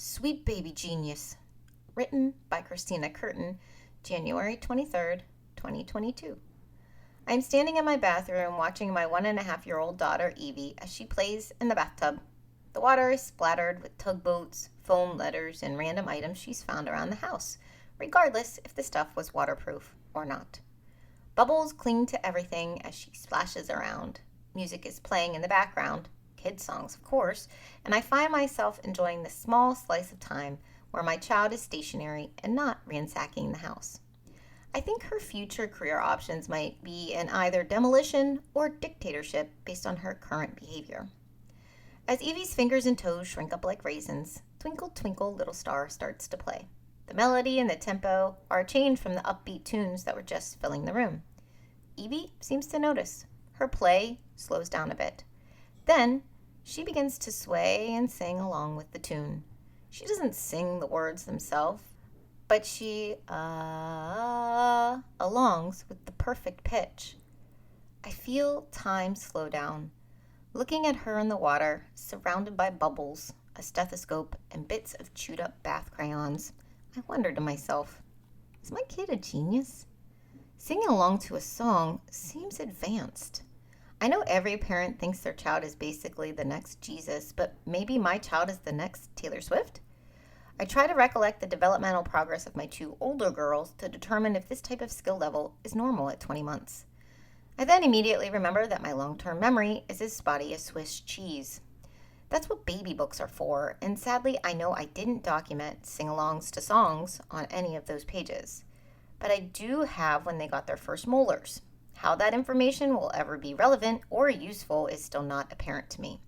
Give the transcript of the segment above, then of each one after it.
Sweet Baby Genius, written by Christina Curtin, January 23rd, 2022. I am standing in my bathroom watching my 1.5-year-old daughter, Evie, as she plays in the bathtub. The water is splattered with tugboats, foam letters, and random items she's found around the house, regardless if the stuff was waterproof or not. Bubbles cling to everything as she splashes around. Music is playing in the background, kids' songs, of course, and I find myself enjoying this small slice of time where my child is stationary and not ransacking the house. I think her future career options might be in either demolition or dictatorship based on her current behavior. As Evie's fingers and toes shrink up like raisins, Twinkle Twinkle Little Star starts to play. The melody and the tempo are a change from the upbeat tunes that were just filling the room. Evie seems to notice. Her play slows down a bit. Then she begins to sway and sing along with the tune. She doesn't sing the words themselves, but she alongs with the perfect pitch. I feel time slow down. Looking at her in the water, surrounded by bubbles, a stethoscope, and bits of chewed up bath crayons, I wonder to myself, is my kid a genius? Singing along to a song seems advanced. I know every parent thinks their child is basically the next Jesus, but maybe my child is the next Taylor Swift? I try to recollect the developmental progress of my 2 older girls to determine if this type of skill level is normal at 20 months. I then immediately remember that my long-term memory is as spotty as Swiss cheese. That's what baby books are for, and sadly I know I didn't document sing-alongs to songs on any of those pages. But I do have when they got their first molars. How that information will ever be relevant or useful is still not apparent to me.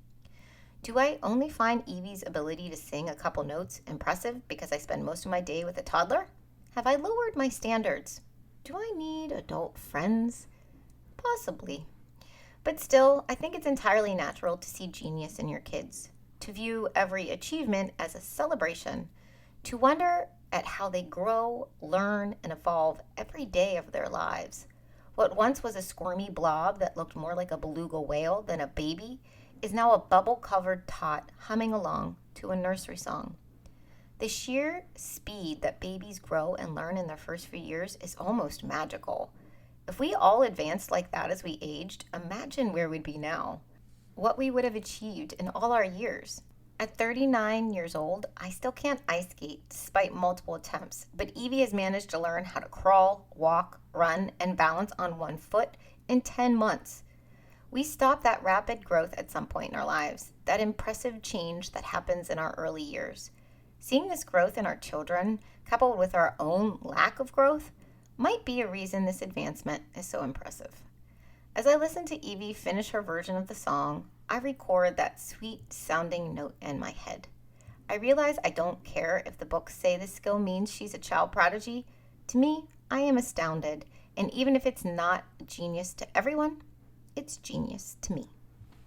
Do I only find Evie's ability to sing a couple notes impressive because I spend most of my day with a toddler? Have I lowered my standards? Do I need adult friends? Possibly. But still, I think it's entirely natural to see genius in your kids, to view every achievement as a celebration, to wonder at how they grow, learn, and evolve every day of their lives. What once was a squirmy blob that looked more like a beluga whale than a baby is now a bubble-covered tot humming along to a nursery song. The sheer speed that babies grow and learn in their first few years is almost magical. If we all advanced like that as we aged, imagine where we'd be now. What we would have achieved in all our years. At 39 years old, I still can't ice skate despite multiple attempts, but Evie has managed to learn how to crawl, walk, run, and balance on one foot in 10 months. We stop that rapid growth at some point in our lives, that impressive change that happens in our early years. Seeing this growth in our children, coupled with our own lack of growth, might be a reason this advancement is so impressive. As I listen to Evie finish her version of the song, I record that sweet-sounding note in my head. I realize I don't care if the books say this skill means she's a child prodigy. To me, I am astounded, and even if it's not genius to everyone, it's genius to me.